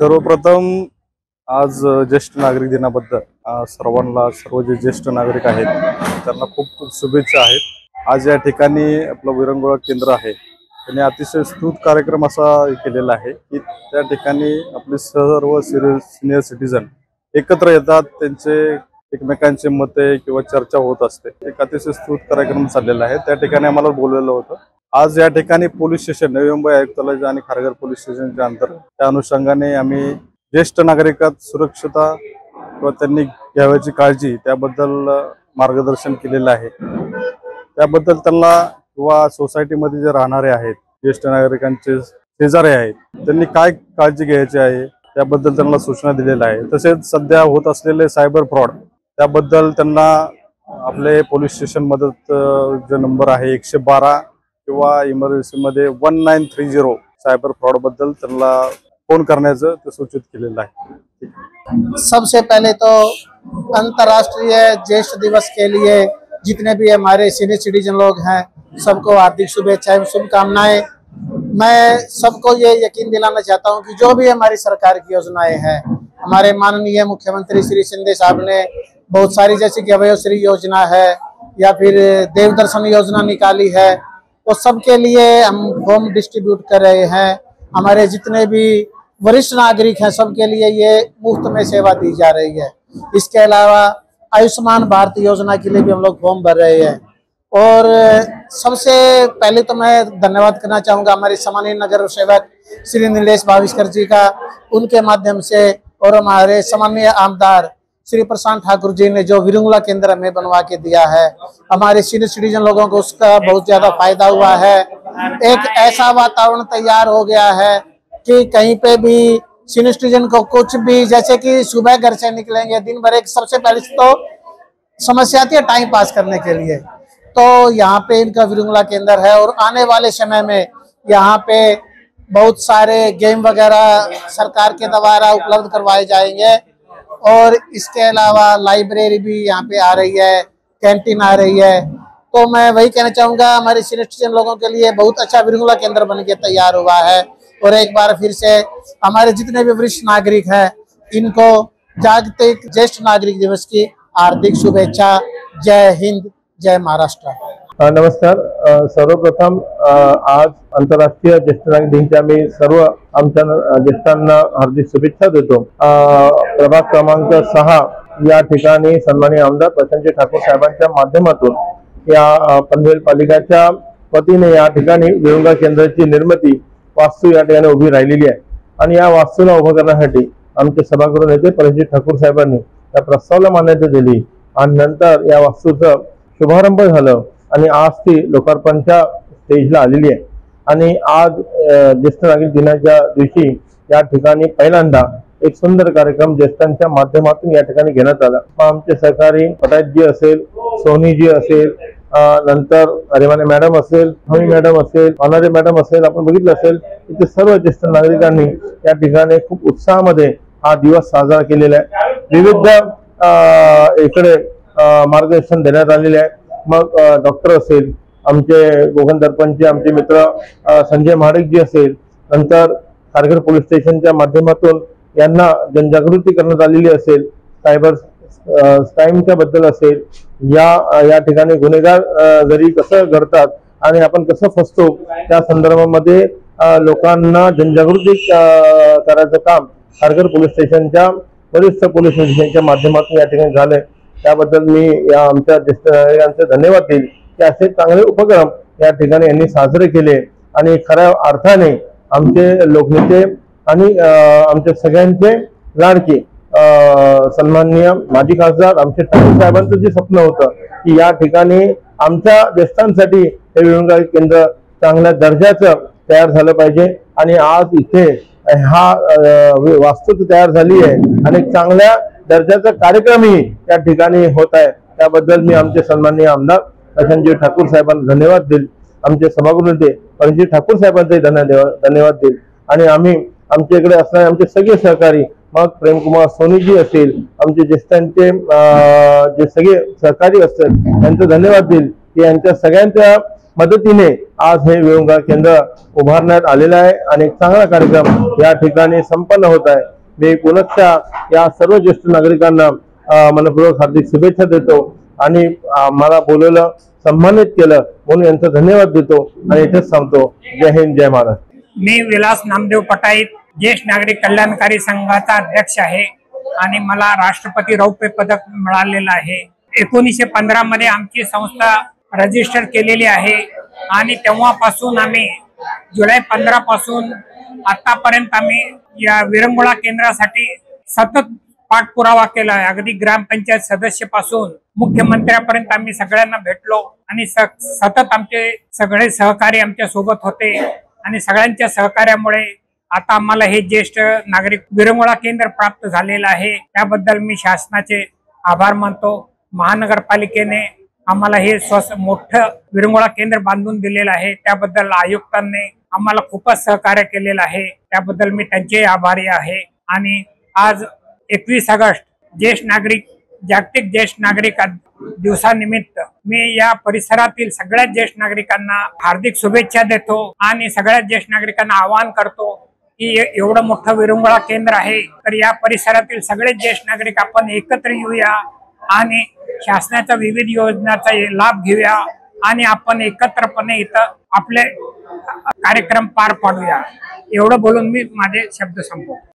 सर्वप्रथम आज ज्येष्ठ नागरिक दिनाबद्दल सर्व जे ज्येष्ठ नागरिक आहेत त्यांना खूप खूप शुभेच्छा आहेत। आज या ठिकाणी आपलं विरंगुळा केंद्र आहे त्यांनी अतिशय स्तुत कार्यक्रम असा केलेला आहे की त्या ठिकाणी आपले सर्व सिनियर सिटीजन एकत्र येतात, त्यांचे एकमेकांचे मते किंवा चर्चा होत असते। एक अतिशय स्तुत कार्यक्रम चाललेला आहे। त्या ठिकाणी आम्हाला बोलवलं होतं। आज या ठिकाणी पोलीस स्टेशन नवी मुंबई आयुक्तालय आणि खारघर पोलीस स्टेशनच्या अंतर्गत त्या अनुषंगाने आम्ही ज्येष्ठ नागरिकात सुरक्षता किंवा त्यांनी घ्यावयाची काळजी त्याबद्दल मार्गदर्शन केलेलं आहे। त्याबद्दल त्यांना किंवा सोसायटीमध्ये जे राहणारे आहेत ज्येष्ठ नागरिकांचे शेजारी आहेत त्यांनी काय काळजी घ्यायची आहे त्याबद्दल त्यांना सूचना दिलेल्या आहे। तसेच सध्या होत असलेले सायबर फ्रॉड त्याबद्दल त्यांना आपले पोलीस स्टेशन मदत जो नंबर आहे 112 किंवा इमर्जन्सी मध्ये 1930 सायबर फ्रॉड बद्दल त्यांना फोन करण्याचं ते सूचित केलेलं आहे। सबसे पहले तो अंतर्राष्ट्रीय ज्येष्ठ दिवस के लिए जितने भी हमारे सीनियर सिटीजन लोग हैं सबको हार्दिक शुभेच्छाएं शुभकामनाएं। मैं सबको ये यकीन दिलाना चाहता हूं कि जो भी हमारी सरकार की योजनाएं हैं, हमारे माननीय मुख्यमंत्री श्री शिंदे साहब ने बहुत सारी, जैसे कि अभयश्री योजना है या फिर देवदर्शन योजना निकाली है, तो सबके लिए हम होम डिस्ट्रीब्यूट कर रहे हैं। हमारे जितने भी वरिष्ठ नागरिक हैं सबके लिए ये मुफ्त में सेवा दी जा रही है। इसके अलावा आयुष्मान भारत योजना के लिए भी हम लोग फॉर्म भर रहे हैं। और सबसे पहले तो मैं धन्यवाद करना चाहूँगा हमारे सामान्य नगर सेवक श्री नीलेश भाविस्कर जी का, उनके माध्यम से, और हमारे सामान्य आमदार श्री प्रशांत ठाकुर जी ने जो विरंगुला केंद्र हमें बनवा के दिया है, हमारे सीनियर सिटीजन लोगों को उसका बहुत ज्यादा फायदा हुआ है। एक ऐसा वातावरण तैयार हो गया है कि कहीं पे भी सीनियर सिटीजन को कुछ भी, जैसे कि सुबह घर से निकलेंगे दिन भर, एक सबसे पहले तो समस्या आती है टाइम पास करने के लिए, तो यहाँ पे इनका विरंगुला केंद्र है। और आने वाले समय में यहाँ पे बहुत सारे गेम वगैरह सरकार के द्वारा उपलब्ध करवाए जाएंगे। और इसके अलावा लाइब्रेरी भी यहाँ पे आ रही है, कैंटीन आ रही है। तो मैं वही कहना चाहूँगा हमारे सीनियर सिटीजन लोगों के लिए बहुत अच्छा विरंगुला केंद्र बन के तैयार हुआ है। और एक बार फिर से हमारे जितने भी वरिष्ठ नागरिक हैं इनको जागतिक ज्येष्ठ नागरिक दिवस की हार्दिक शुभेच्छा। जय हिंद, जय महाराष्ट्र। नमस्कार। सर्वप्रथम आज आंतरराष्ट्रीय ज्येष्ठ नागरिक दिनाच्या मी सर्व आमच्या ज्येष्ठांना हार्दिक शुभेच्छा देतो। प्रभाग क्रमांक 6 या ठिकाणी सन्माननीय आमदार प्रशांत ठाकूर साहेबांच्या माध्यमातून या पनवेल पालिकेच्या वतीने या ठिकाणी विरंगुळा केंद्राची निर्मिती वास्तू या ठिकाणी उभी राहिलेली आहे। आणि या वास्तूला उभं करण्यासाठी आमचे सभागृह नेते प्रशांत ठाकूर साहेबांनी त्या प्रस्तावाला मान्यता दिली आणि नंतर या वास्तूचं शुभारंभ झालं आणि आज ती लोकार्पणच्या स्टेजला आलेली आहे। आणि आज ज्येष्ठ नागरिक दिनाच्या दिवशी या ठिकाणी पहिल्यांदा एक सुंदर कार्यक्रम ज्येष्ठांच्या माध्यमातून या ठिकाणी घेण्यात आला। आमचे सहकारी पटायतजी असेल, सोनीजी असेल, नंतर अरेमाने मॅडम असेल, हमी मॅडम असेल, ऑनरे मॅडम असेल, आपण बघितलं असेल इथे सर्व ज्येष्ठ नागरिकांनी या ठिकाणी खूप उत्साहामध्ये हा दिवस साजरा केलेला आहे। विविध इकडे मार्गदर्शन देण्यात आलेले आहे। मग डॉक्टर असेल, आमचे गोगन दर्पणचे आमचे मित्र संजय महाडिक जी असेल, नंतर खारघर पोलीस स्टेशनच्या माध्यमातून यांना जनजागृती करण्यात आलेली असेल, सायबर क्राईमच्या बद्दल असेल, या ठिकाणी गुन्हेगार घरी कसं घडतात आणि आपण कसं फसतो त्या संदर्भामध्ये लोकांना जनजागृती करायचं काम खारघर पोलीस स्टेशनच्या वरिष्ठ पोलीस निरीक्षकांच्या माध्यमातून या ठिकाणी झालंय। त्याबद्दल मी या आमच्या ज्येष्ठ नागरिकांचे धन्यवाद देईल की असे चांगले उपक्रम या ठिकाणी यांनी साजरे केले आणि खऱ्या अर्थाने आमचे लोकनेते आणि आमच्या सगळ्यांचे लाडके सन्माननीय माजी खासदार आमचे ठाकूर साहेबांचं जे स्वप्न होतं की या ठिकाणी आमच्या ज्येष्ठांसाठी हे विरंगुळा केंद्र चांगल्या दर्जाचं तयार झालं पाहिजे। आणि आज इथे हा वास्तू तयार झाली आहे आणि चांगल्या दर्जाचा कार्यक्रमही या ठिकाणी होत आहे। त्याबद्दल मी आमचे सन्माननीय आमदार प्रशांत ठाकूर साहेबांना धन्यवाद देईल, आमचे सभागृह नेते प्रशांत ठाकूर साहेबांचे धन्यवाद देईल। आणि आम्ही आमच्या इकडे असणारे आमचे सगळे सहकारी, मग प्रेमकुमार सोनीजी असेल, आमचे ज्येष्ठांचे जे सगळे सहकारी असतील त्यांचे धन्यवाद देईल की यांच्या सगळ्यांच्या मदतीने आज हे विरंगुळा केंद्र उभारण्यात आलेलं आहे आणि एक चांगला कार्यक्रम या ठिकाणी संपन्न होत आहे। मी पुनश्च या सर्व ज्येष्ठ नागरिकांना मनपूर्वक हार्दिक शुभेच्छा देतो आणि मला बोलवलं, सन्मानित केलं म्हणून यांचा धन्यवाद देतो आणि इथेच सांगतो. जय हिंद, जय महाराष्ट्र. मी विलास नामदेव पटाईत, ज्येष्ठ नागरिक कल्याणकारी संघाचा अध्यक्ष आहे आणि मला राष्ट्रपती रौप्य पदक मिळालेलं आहे. 1915 मध्ये आमची संस्था रजिस्टर केलेली आहे आणि तेव्हापासून आम्ही जुलै 15 पासून आतापर्यंत आम्ही या विरंगुळा केंद्रासाठी सतत पाठपुरावा केला आहे. अगदी ग्रामपंचायत सदस्य पासून मुख्यमंत्र्यापर्यंत आम्ही सगळ्यांना भेटलो आणि सतत आमचे सगळे सहकारी आमच्या सोबत होते आणि सगळ्यांच्या सहकार्यामुळे आता आम्हाला हे ज्येष्ठ नागरिक विरंगुळा केंद्र प्राप्त झालेलं आहे. त्याबद्दल मी शासनाचे आभार मानतो. महानगरपालिकेने आम्हाला हे मोठं विरंगुळा केंद्र बांधून दिलेलं आहे, त्याबद्दल आयुक्तांनी आम्हाला खूपच सहकार्य केलेलं आहे, त्याबद्दल मी त्यांचे आभारी आहे. आणि आज 21 ऑगस्ट ज्येष्ठ नागरिक जागतिक ज्येष्ठ नागरिक दिवसानिमित्त मी या परिसरातील सगळ्या ज्येष्ठ नागरिकांना हार्दिक शुभेच्छा देतो आणि सगळ्या ज्येष्ठ नागरिकांना आवाहन करतो की एवढं मोठं विरंगुळा केंद्र आहे, तर या परिसरातील सगळे ज्येष्ठ नागरिक आपण एकत्र येऊया आणि शासनाच्या विविध योजनांचा लाभ घेऊया आणि आपण एकत्रपणे इथं आपले कार्यक्रम पार पाडूया. एवढं बोलून मी माझे शब्द संपवतो.